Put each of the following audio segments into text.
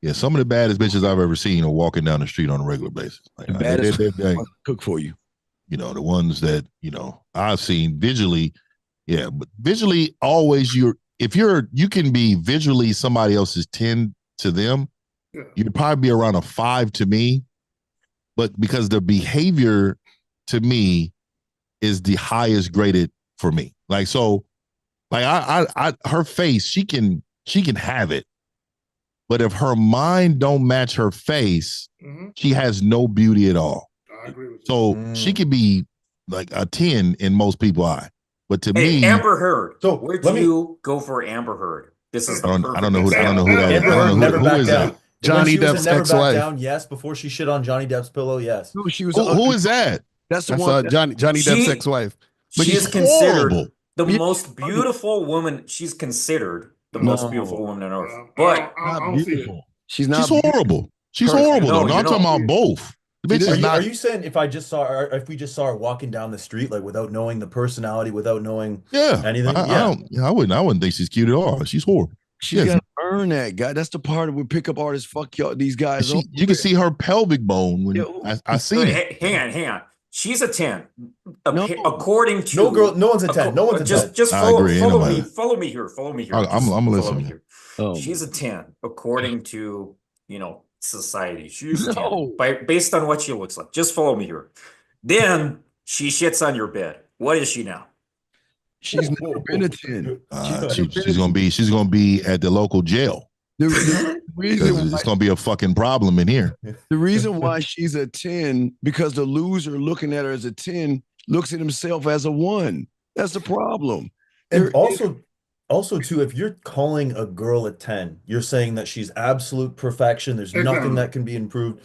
Yeah, some of the baddest bitches I've ever seen are walking down the street on a regular basis. Like, The baddest they, cook for you. you know, the ones that, you know, I've seen visually. Yeah, but visually, always you can be visually somebody else's 10 to them. Yeah. You'd probably be around a 5 to me, but because the behavior to me is the highest graded for me. Like, so, like her face, she can have it, but if her mind don't match her face, she has no beauty at all. I agree with you. So she could be like a 10 in most people's eye. But to me, Amber Heard. So where do you go for Amber Heard? This is I don't know who that is. Amber Heard never backed down. Johnny Depp's never back ex-wife. down. Yes, before she shit on Johnny Depp's pillow. Yes. No, she was. Who is that? That's the one. Johnny Depp's ex-wife. But she's considered the most beautiful woman. She's considered the most beautiful woman on earth. But I don't see it. She's not. She's horrible. She's horrible. No, I'm talking about both. Are you saying if we just saw her walking down the street, like without knowing the personality, without knowing anything? I wouldn't think she's cute at all. She's horrible. She's got to earn that guy. That's the part where pickup artists fuck y'all, these guys. You can see her pelvic bone when I see it. Hang on. She's a 10. According to no one's a 10. No one's a 10. Just follow me here. I'm listening. She's a 10 according to, society. She's a 10 based on what she looks like. Just follow me here. Then she shits on your bed. What is she now? She's never been a 10. She's gonna be at the local jail. The reason it's gonna be a fucking problem in here. The reason why she's a 10 because the loser looking at her as a 10 looks at himself as a 1. That's the problem. And also too, if you're calling a girl a 10, you're saying that she's absolute perfection. There's nothing that can be improved.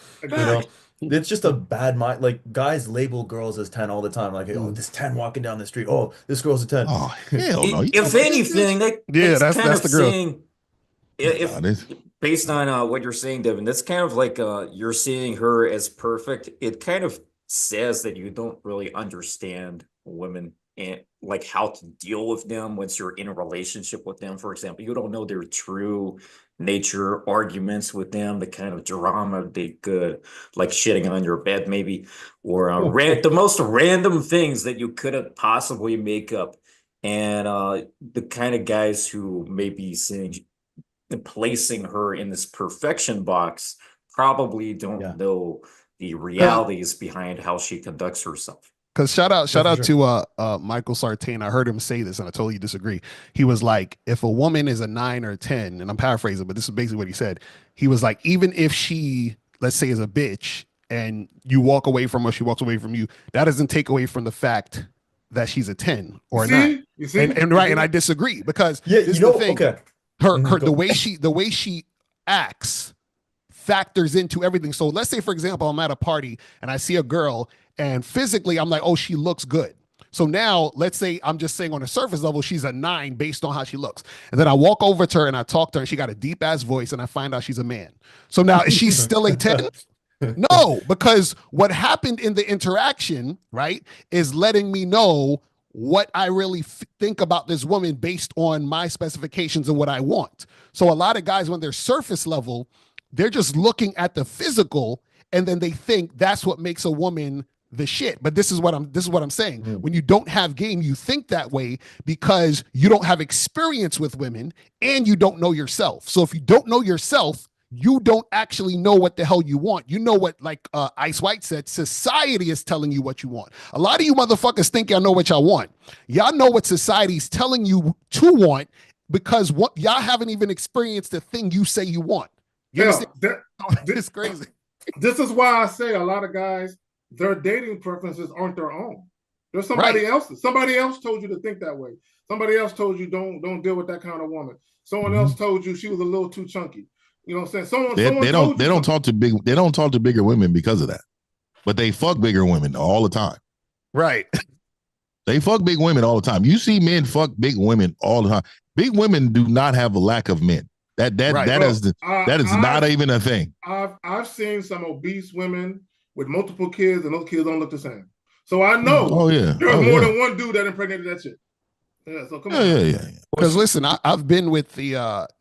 It's just a bad mind. Like, guys label girls as 10 all the time. Like, oh, this 10 walking down the street. Oh, this girl's a 10. Oh, hell no. If anything, that's the girl. Saying, if based on what you're saying, Devin, that's kind of like you're seeing her as perfect. It kind of says that you don't really understand women and like how to deal with them once you're in a relationship with them. For example, you don't know their true nature, arguments with them, the kind of drama they could, like shitting on your bed maybe, or the most random things that you couldn't possibly make up. And the kind of guys who may be saying, placing her in this perfection box probably don't know the realities behind how she conducts herself. Because shout out to Michael Sartain. I heard him say this and I totally disagree. He was like, if a woman is a 9 or a 10, and I'm paraphrasing, but this is basically what he said. He was like, even if she, let's say, is a bitch and you walk away from her, she walks away from you, that doesn't take away from the fact that she's a 10 or a 9. You see? And I disagree because the thing. Okay. Her the way she acts factors into everything. So let's say, for example, I'm at a party and I see a girl and physically I'm like, oh, she looks good. So now let's say I'm just saying on a surface level, she's a 9 based on how she looks. And then I walk over to her and I talk to her and she got a deep ass voice and I find out she's a man. So now is she still a 10? No, because what happened in the interaction, right, is letting me know what I really think about this woman based on my specifications and what I want. So a lot of guys, when they're surface level, they're just looking at the physical and then they think that's what makes a woman the shit. But this is what I'm saying. When you don't have game, you think that way because you don't have experience with women and you don't know yourself. So if you don't know yourself, you don't actually know what the hell you want. You know what, like Ice White said, society is telling you what you want. A lot of you motherfuckers think y'all know what y'all want. Y'all know what society's telling you to want because y'all haven't even experienced the thing you say you want. It's crazy. This is why I say a lot of guys, their dating preferences aren't their own. There's somebody else. Somebody else told you to think that way. Somebody else told you don't deal with that kind of woman. Someone else told you she was a little too chunky. You know what I'm saying? They don't talk to bigger women because of that. But they fuck bigger women all the time. Right. They fuck big women all the time. You see men fuck big women all the time. Big women do not have a lack of men. That is not even a thing. I've seen some obese women with multiple kids, and those kids don't look the same. So I know there's more than one dude that impregnated that shit. Yeah, so come Yeah, on. yeah, yeah. Because listen, I've been with the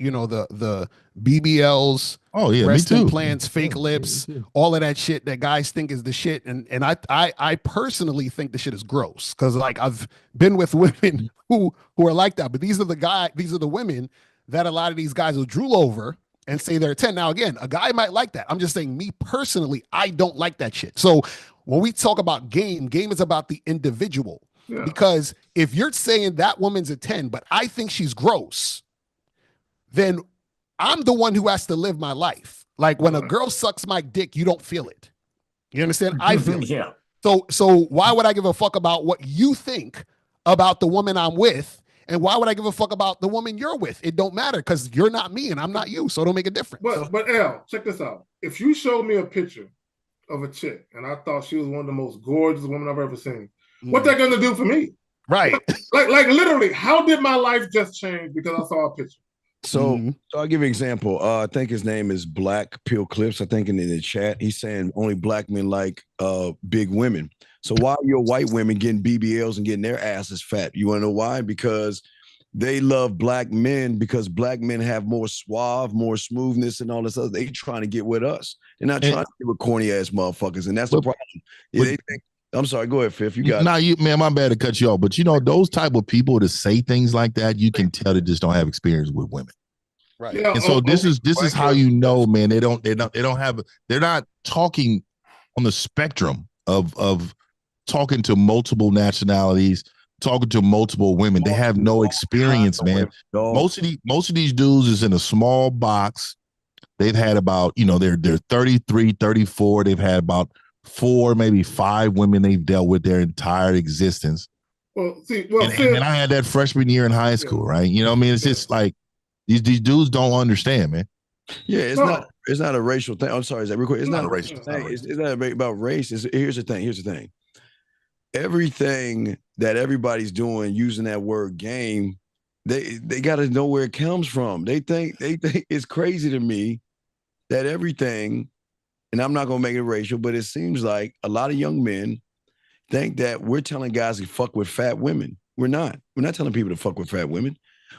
the BBLs, Oh yeah, me breast too. implants, fake lips, all of that shit that guys think is the shit, and I personally think the shit is gross. Because like I've been with women who are like that, but these are the women that a lot of these guys will drool over and say they're 10. Now again, a guy might like that. I'm just saying, me personally, I don't like that shit. So when we talk about game is about the individual. Yeah. Because if you're saying that woman's a 10, but I think she's gross, then I'm the one who has to live my life. Like when a girl sucks my dick, you don't feel it. You understand? I feel it. Yeah. So why would I give a fuck about what you think about the woman I'm with? And why would I give a fuck about the woman you're with? It don't matter because you're not me and I'm not you. So it don't make a difference. But Al, check this out. If you showed me a picture of a chick and I thought she was one of the most gorgeous women I've ever seen, what's that gonna do for me? Right. Like literally, how did my life just change because I saw a picture? So I'll give you an example. I think his name is Black Pill Clips. I think in the chat, he's saying only black men like big women. So why are your white women getting BBLs and getting their asses fat? You want to know why? Because they love black men because black men have more suave, more smoothness and all this other. They trying to get with us. They're not trying to get with corny ass motherfuckers. And that's the problem. Yeah, they think, I'm sorry, go ahead, Fifth. You got it. You, man, my bad to cut you off. But those type of people to say things like that, you can tell they just don't have experience with women. Right. Yeah, and so this is how you know, man, they're not talking on the spectrum of talking to multiple nationalities, talking to multiple women. They have no experience, man. Most of these dudes is in a small box. They've had about, they're 33, 34. They've had about 4, maybe 5 women they've dealt with their entire existence. And I had that freshman year in high school, right? You know what I mean? It's just like these dudes don't understand, man. Yeah, it's not a racial thing. I'm sorry, is that real quick? It's not a racial thing. It's not about race. Here's the thing. Everything that everybody's doing using that word game, they got to know where it comes from. They think it's crazy to me that everything, and I'm not gonna make it racial, but it seems like a lot of young men think that we're telling guys to fuck with fat women. We're not. We're not telling people to fuck with fat women.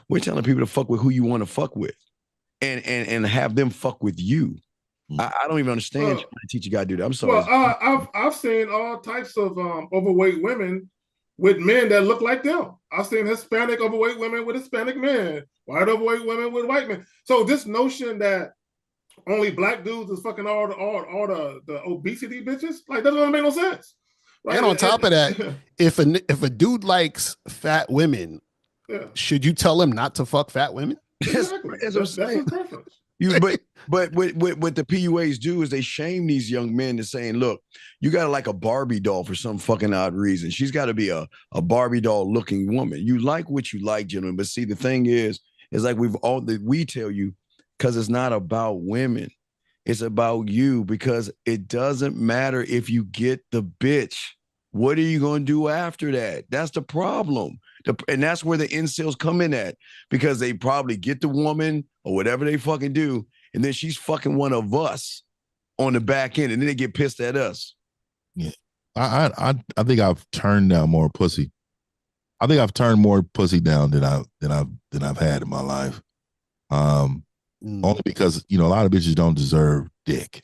We're telling people to fuck with who you want to fuck with, and have them fuck with you. I don't even understand trying to teach a guy to do that. I'm sorry. Well, I've seen all types of overweight women with men that look like them. I've seen Hispanic overweight women with Hispanic men, white overweight women with white men. So this notion that only black dudes is fucking all the obesity bitches, like that doesn't make no sense. Right? And on top of that, if a dude likes fat women, should you tell him not to fuck fat women? Exactly. That's his preference. But what the PUAs do is they shame these young men to saying, look, you got to like a Barbie doll for some fucking odd reason. She's got to be a Barbie doll looking woman. You like what you like, gentlemen. But see, the thing is like we tell you, because it's not about women. It's about you, because it doesn't matter if you get the bitch. What are you going to do after that? That's the problem. And that's where the incels come in at, because they probably get the woman or whatever they fucking do, and then she's fucking one of us on the back end, and then they get pissed at us. Yeah, I think I've turned down more pussy. I think I've turned more pussy down than I've had in my life. Only because a lot of bitches don't deserve dick.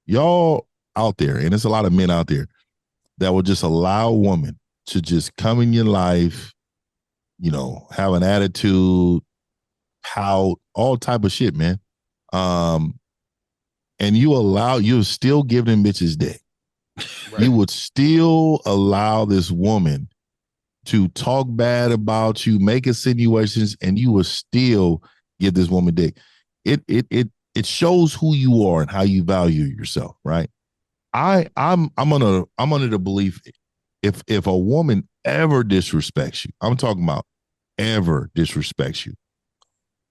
Y'all out there, and there's a lot of men out there that will just allow a woman to just come in your life, have an attitude, pout, all type of shit, man. And you'll still give them bitches dick. Right. You would still allow this woman to talk bad about you, make insinuations, and you will still give this woman dick. It shows who you are and how you value yourself, right? I'm under the belief, if a woman ever disrespects you, I'm talking about ever disrespects you,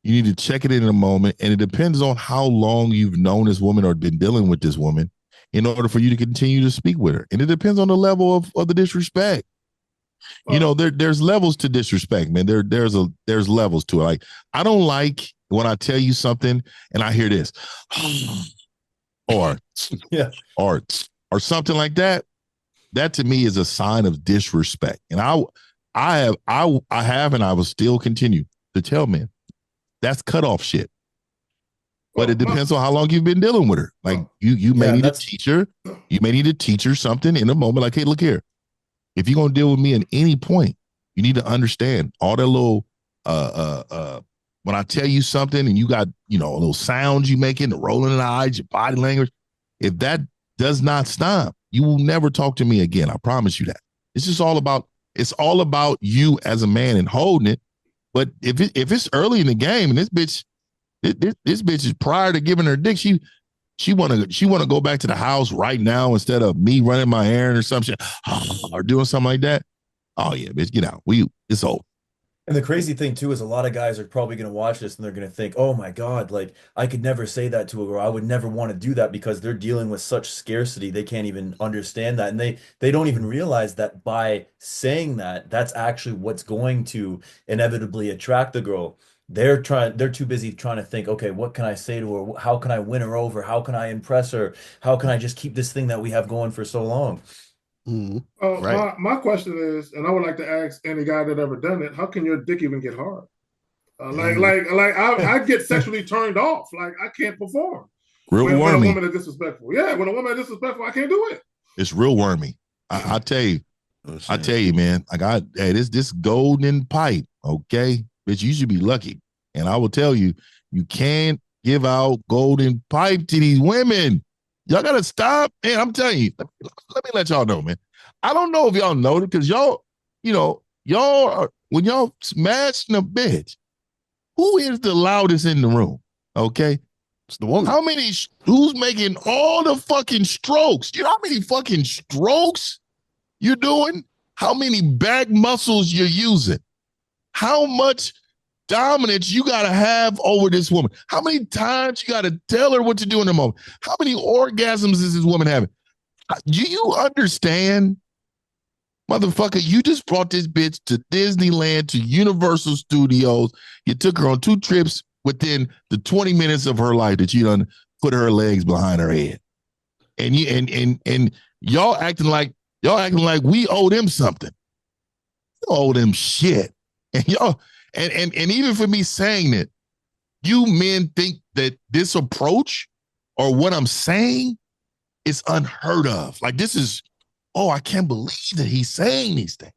you need to check it in a moment. And it depends on how long you've known this woman or been dealing with this woman in order for you to continue to speak with her. And it depends on the level of the disrespect. There's levels to disrespect, man. There's levels to it. Like, I don't like when I tell you something and I hear this or something like that. That to me is a sign of disrespect. And I I have, and I will still continue to tell men that's cutoff shit. But it depends on how long you've been dealing with her. Like you may need to teach her. You may need to teach her something in a moment. Like, hey, look here. If you're gonna deal with me at any point, you need to understand all that little when I tell you something and you got, little sounds you making, the rolling of the eyes, your body language. If that does not stop, you will never talk to me again. I promise you that. It's all about you as a man and holding it. But if it's early in the game and this bitch is prior to giving her dick, she wanna go back to the house right now instead of me running my errand or some shit or doing something like that. Oh yeah, bitch, get out. It's over. And the crazy thing too is a lot of guys are probably going to watch this and they're going to think, oh my God, like I could never say that to a girl. I would never want to do that because they're dealing with such scarcity. They can't even understand that. And they don't even realize that by saying that, that's actually what's going to inevitably attract the girl. They're too busy trying to think, okay, what can I say to her? How can I win her over? How can I impress her? How can I just keep this thing that we have going for so long? Right. My question is, and I would like to ask any guy that ever done it, how can your dick even get hard? I get sexually turned off. Like I can't perform. Real when wormy. a woman is disrespectful. Yeah, when a woman is disrespectful, I can't do it. It's real wormy. I tell you, man. Like this golden pipe, okay? Bitch, you should be lucky. And I will tell you, you can't give out golden pipe to these women. Y'all gotta stop. Man, I'm telling you, let me let y'all know, man. I don't know if y'all know it because y'all are, when y'all smashing a bitch, who is the loudest in the room? Okay. It's the woman. Who's making all the fucking strokes? You know how many fucking strokes you're doing? How many back muscles you're using? How much dominance you got to have over this woman? How many times you got to tell her what to do in the moment? How many orgasms is this woman having? Do you understand? Motherfucker, you just brought this bitch to Disneyland, to Universal Studios. You took her on 2 trips within the 20 minutes of her life that you done put her legs behind her head. And y'all acting like we owe them something. You owe them shit. And y'all, and even for me saying that, you men think that this approach or what I'm saying is unheard of. Like this is, oh, I can't believe that he's saying these things.